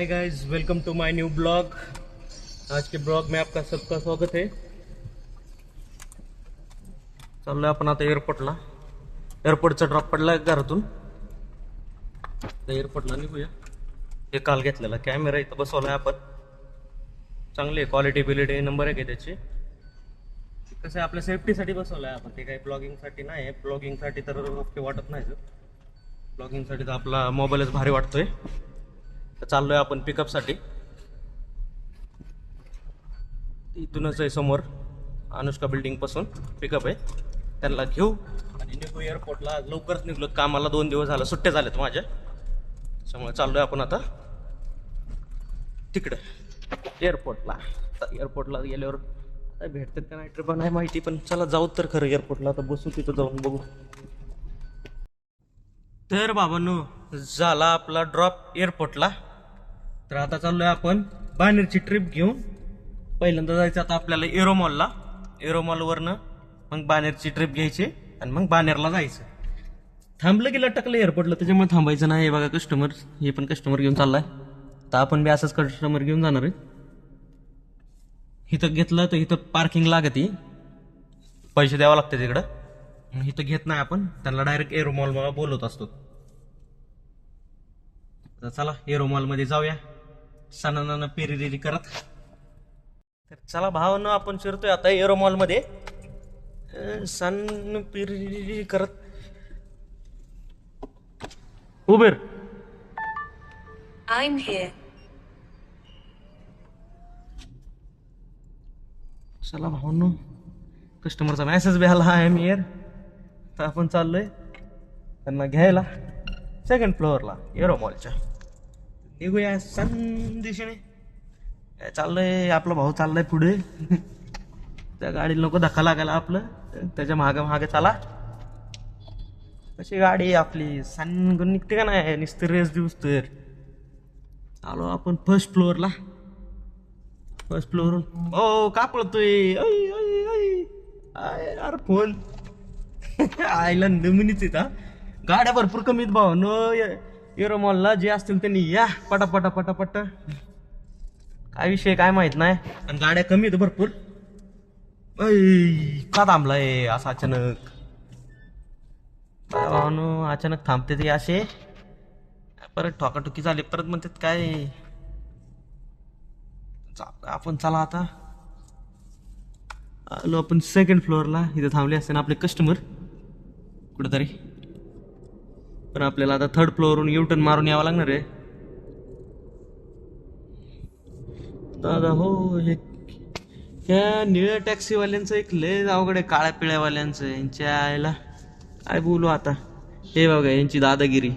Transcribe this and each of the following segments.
High guys, welcome to my new blog. आज के blog में आपका सबका स्वागत है। चाललोय आपण आता एअरपोर्टला। एअरपोर्टचा ड्रॉप पडला घरातून, एअरपोर्टला निघूया। हे काल घेतलेला कॅमेरा इथं बसवलाय आपण। चांगली क्वालिटी बिलिटी नंबर आहे त्याची। कसं आहे, आपल्या सेफ्टीसाठी बसवलाय आपण, ते काही ब्लॉगिंगसाठी नाही। ब्लॉगिंगसाठी तर ओके वाटत नाही, ब्लॉगिंगसाठी तर आपला मोबाईलच भारी वाटतोय। तर चाललोय आपण पिकअपसाठी। इथूनच आहे समोर अनुष्का बिल्डिंग पासून पिकअप आहे, त्यांना घेऊ आणि निघू एअरपोर्टला। लवकरच निघलो, कामाला 2 दिवस झालं, सुट्ट्या झाल्यात माझ्या, त्यामुळे चाललोय आपण आता तिकडे एअरपोर्टला। एअरपोर्टला गेल्यावर भेटतात का नाही ट्रिप नाही माहिती, पण चला जाऊ तर खरं एअरपोर्टला। आता बसू तिथं जाऊन बघू। तर बाबांनो, झाला आपला ड्रॉप एअरपोर्टला। तर आता चाललोय आपण बानेरची ट्रिप घेऊन। पहिल्यांदा जायचं आता आपल्याला एरो मॉलला। एरो मॉलवरनं मग बानेरची ट्रिप घ्यायची आणि मग बानेरला जायचं। थांबलं की लटकलं एअरपोर्टला, त्याच्यामुळे थांबायचं नाही। बघा कस्टमर, हे पण कस्टमर घेऊन चाललाय। तर आपण बी असंच कस्टमर घेऊन जाणार आहे। इथं घेतलं तर इथं पार्किंग लागते, पैसे द्यावं लागते तिकडं। इथं घेत नाही आपण, त्यांना डायरेक्ट एरो मॉल मला बोलवत असतो। तर चला एरो मॉल मध्ये जाऊया, सणाना पेरी करत। तर चला भावांनो, आपण शिरतोय आता एरो मॉल मध्ये सण पेरी करत। Uber I'm here. चला भावांनो, कस्टमरचा मेसेज बी आला, आय एम हिअर। तर आपण चाललोय त्यांना घ्यायला सेकंड फ्लोअरला एरो मॉलच्या। निघूया सन दिशेने। चाललंय आपला भाऊ, चाललाय पुढे। त्या गाडीला नको धक्का लागायला आपलं, त्याच्या मागे मागे चला। कशी गाडी आहे आपली, सन निघते का नाही नुसतं रेस दिवस। तर आलो आपण फर्स्ट फ्लोअरला। फर्स्ट फ्लोअर ओ का पळतोय? अरे फोन आयला नमुनीच येत। गाड्या भरपूर कमीत भाऊ नो एरो मॉलला। जे असतील त्यांनी या पटापटा पटापट। काय विषय काय माहित नाही, पण गाड्या कमी आहेत भरपूर। का थांबलाय असं अचानक? भावानो अचानक थांबते ते असे, परत ठोकाठोकी झाली, परत म्हणतात काय। आपण चला आता आलो आपण सेकंड फ्लोअरला। इथे थांबले असते ना आपले कस्टमर कुठेतरी, पण आपल्याला आता थर्ड फ्लोअरवरून युटर्न मारून यावं लागणार आहे दादा। हो, हे ह्या निळ्या टॅक्सीवाल्यांचं एक लय अवघड आहे, काळ्या पिळ्यावाल्यांचं। यांच्या आईला काय बोलू आता। हे बघा यांची दादागिरी,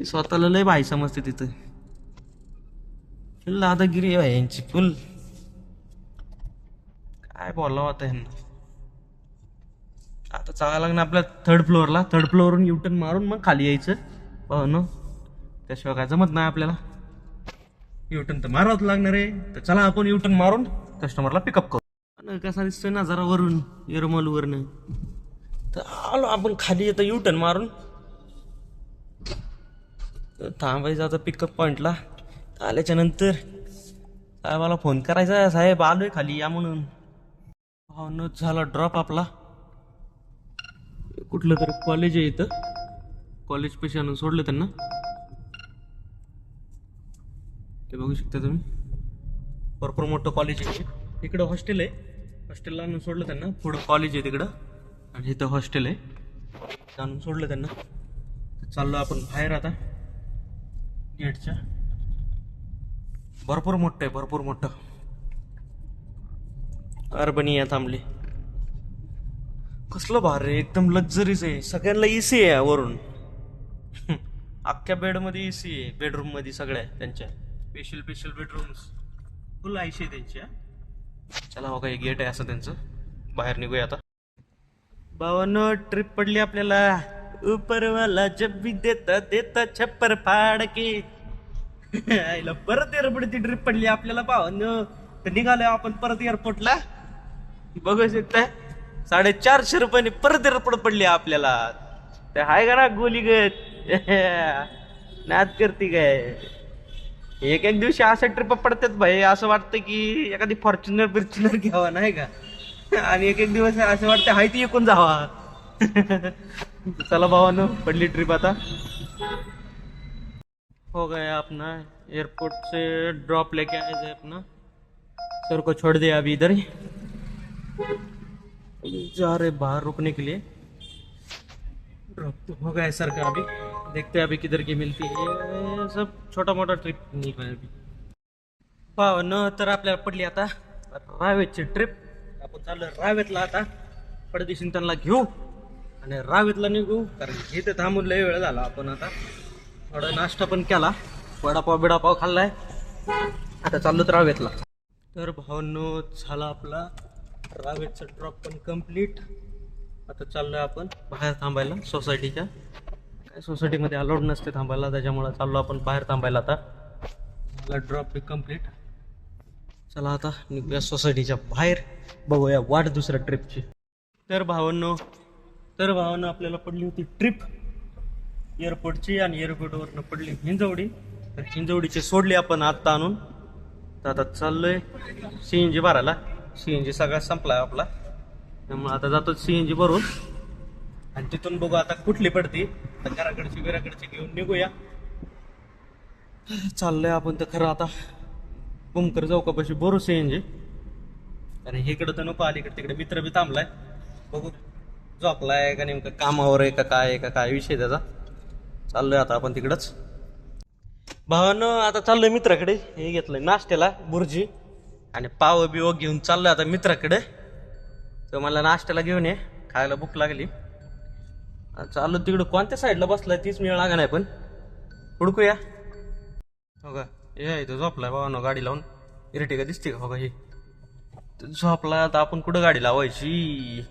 स्वतःला लय भाई समजते तिथं। दादागिरी आहे यांची फुल, काय बोलावं आता ह्यांना। आता चालायला लागणार आपल्या थर्ड फ्लोअरला। थर्ड फ्लोअरवरून युटर्न मारून मग खाली यायचं भावानो, त्याशिवाय काय जमत नाही आपल्याला। युटर्न तर मारावंच लागणार आहे। तर चला आपण युटर्न मारून कस्टमरला पिकअप करू। कसा दिसतोय ना जरा वरून एरोमॉल वरनं। तर आलो आपण खाली, आता युटर्न मारून थांबायचं आता पिकअप पॉइंटला। आल्याच्या नंतर साहेबाला फोन करायचा, साहेब आलोय खाली या म्हणून। भावनो झाला ड्रॉप आपला। कुठलं तरी कॉलेज आहे इथं, कॉलेज पैसे आणून सोडलं त्यांना। ते बघू शकता तुम्ही, भरपूर मोठं कॉलेज आहे। इकडं हॉस्टेल आहे, हॉस्टेलला आणून सोडलं त्यांना। पुढं कॉलेज आहे तिकडं, आणि इथं हॉस्टेल आहे, आणून सोडलं त्यांना। चाललो आपण बाहेर आता गेटच्या। भरपूर मोठं आहे, भरपूर मोठं। अर्बनिया थांबली, कसलं भारी एकदम लक्झरीच आहे। सगळ्यांना एसी आहे वरून, अख्ख्या बेडमध्ये एसी आहे। बेडरूम मध्ये सगळ्या त्यांच्या स्पेशल बेडरूम्स फुल आयशी आहे त्यांच्या। चला हो, काही गेट आहे असं त्यांचं। बाहेर निघूया आता भावांनो। ट्रिप पडली आपल्याला, ऊपरवाला जब भी देता देता छप्पर फाड़ के। आईला परत एअरपोर्टची ट्रिप पडली आपल्याला भावांनो। तर निघालोय आपण परत एअरपोर्टला। बघू शकताय 450 रुपयाने परत एअरपोर्ट पडली आपल्याला। ते हाय का ना गोलीगत नाद करते काय एक एक दिवशी अशा ट्रिप पडतात भाई असं वाटतं की एखादी फॉर्च्युनर बिर्च्युनर घ्यावा नाही का आणि एक एक दिवस असं वाटतं हाय ती एकूण जावा चला भावानो पडली ट्रिप आता हो गया अपना एयरपोर्ट से ड्रॉप लेके आए थे अपना सर को छोड़ दिया अभी इधर ही जा रहे बाहर रुकने के लिए ड्रॉप तो हो गया सर का अभी देखते हैं अभी किधर की मिलती है ये सब छोटा मोठा ट्रिप निघाला अभी भावानो तर आपल्याला पडली आता रावेतची ट्रिप आपण चाललोय रावेतला आता परदेशीन त्यांना घेऊ आणि रावेतला निघू कारण इथे थांबून लय वेळ झाला आपण आता थोडा नाश्ता पण केला वडापाव बिडापाव खाल्लाय आता चाललो तर रावेतला तर भावांनो झाला आपला रावेतचा ड्रॉप पण कम्प्लीट आता चाललोय आपण बाहेर थांबायला सोसायटीच्या काय सोसायटीमध्ये अलाउड नसते थांबायला त्याच्यामुळे चाललो आपण बाहेर थांबायला आता मला ड्रॉप बी कम्प्लीट चला आता निघूया सोसायटीच्या बाहेर बघूया वाट दुसऱ्या ट्रिपची तर भावांनो आपल्याला पडली होती ट्रिप एअरपोर्टची आणि एअरपोर्टवरनं पडली हिंजवडी तर हिंजवडीची सोडली आपण आत्ता आणून तर आता चाललोय CNG भरायला CNG सगळा संपलाय आपला त्यामुळे आता जातो CNG भरून आणि तिथून बघू आता कुठली पडती तर घराकडची बिराकडची घेऊन निघूया चाललोय आपण तर खरं आता बुमकर चौकापाशी भरू CNG आणि इकडं तर नको अलीकडे तिकडे मित्र बी थांबलाय बघू झोपलाय का नेमकं कामावर आहे का काय विषय त्याचा चाललोय आता आपण तिकडच भावानं आता चाललोय मित्राकडे हे घेतलंय नाश्त्याला बुर्जी आणि पाव बिव घेऊन चाललोय आता मित्राकडे तो मला नाश्त्याला घेऊन ये खायला भूक लागली चाललो तिकडं कोणत्या साईडला बसलाय तीच मिळ लागा नाही पण हुडकूया हो का हे तो झोपलाय भावानं गाडी लावून इरिटिका दिसते का हो का हे झोपला आता आपण कुठं गाडी लावायची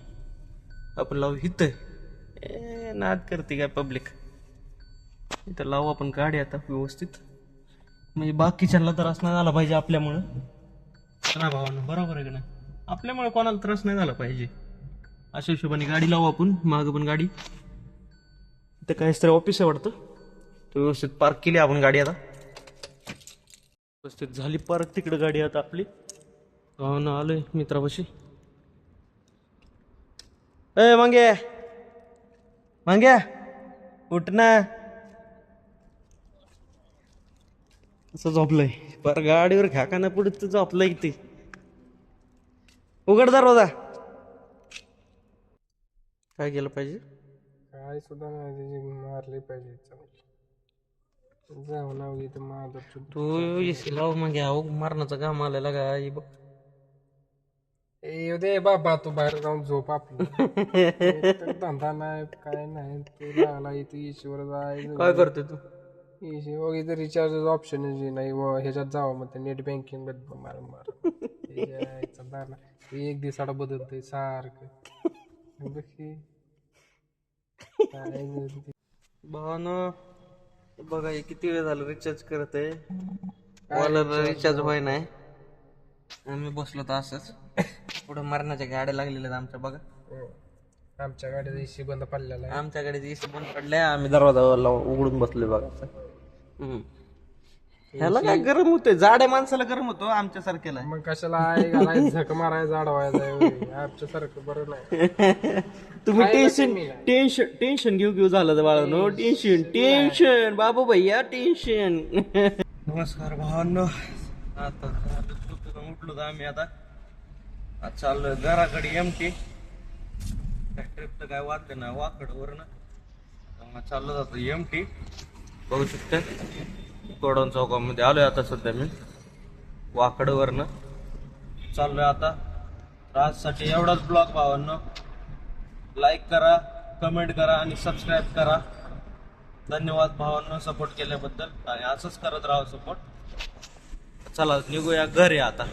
आपण लावू इथं नाद करते काय पब्लिक इथं लावू आपण गाडी आता व्यवस्थित म्हणजे बाकीच्यांना त्रास नाही झाला पाहिजे आपल्यामुळं ना भावानं बरोबर आहे का नाही आपल्यामुळे कोणाला त्रास नाही झाला पाहिजे अशा हिशोबाने गाडी लावू आपण मागं पण गाडी इथं काहीच तरी ऑफिस आहे वाटतं तो व्यवस्थित पार्क केली आपण गाडी आता व्यवस्थित झाली पार्क तिकडे गाडी आता आपली भावानं आलोय मित्रापाशी ए मांग्या उठ ना असं झोपलंय पर गाडीवर घ्याकाना पुढे तर झोपलंय ते उघड दरवाजा काय केलं पाहिजे काय सुद्धा नाही मारली पाहिजे जाऊ ना इथं माझं तू येशील लाव मग घ्या मारण्याचं काम आलेला काय बघ येऊ दे बाबा तू बाहेर जाऊन झोप आपलं धंदा नाही काय नाही तू लागला इथे ईश्वर जाय काय करतोय तू ईश्वर इथं रिचार्ज ऑप्शन नाही ह्याच्यात जावं मग नेट बँकिंग बद्दल मार एक दिवसाला बदलतोय सारखं भावानं बघा हे किती वेळ झालं रिचार्ज करत आहे मला रिचार्ज व्हाय नाही आम्ही बसलो तर असंच पुढे मरणाच्या गाड्या लागलेल्या आहेत आमच्या बघा आमच्या गाडीचा एसी बंद पडलेला आहे आमच्या गाडीची एसी बंद पडलाय आम्ही दरवाजा उघडून बसलोय बघा ह्याला काय गरम होतंय जाड्या माणसाला गरम होतो आमच्या सारख्याला मग कशाला आहे घालाय झक मारायला जाडवायचा आमच्या सारखं बरं नाही तुम्ही टेन्शन घेऊ झालं बाळांनो टेन्शन बाबू भैया टेन्शन नमस्कार भावांनो आता उठलो तर आम्ही आता चाललोय घराकडे एमटी ट्रिप तर काय वाटलं ना वाकडवर ना चाललो जातो एमटी बघू शकता कोडन चौकामध्ये आलोय आता सध्या मी वाकडवरनं चाललोय आता आजसाठी एवढाच ब्लॉग भावांनो लाईक करा कमेंट करा आणि सबस्क्राईब करा धन्यवाद भावांनो सपोर्ट केल्याबद्दल आणि असंच करत राहा सपोर्ट चला निघूया घरी आता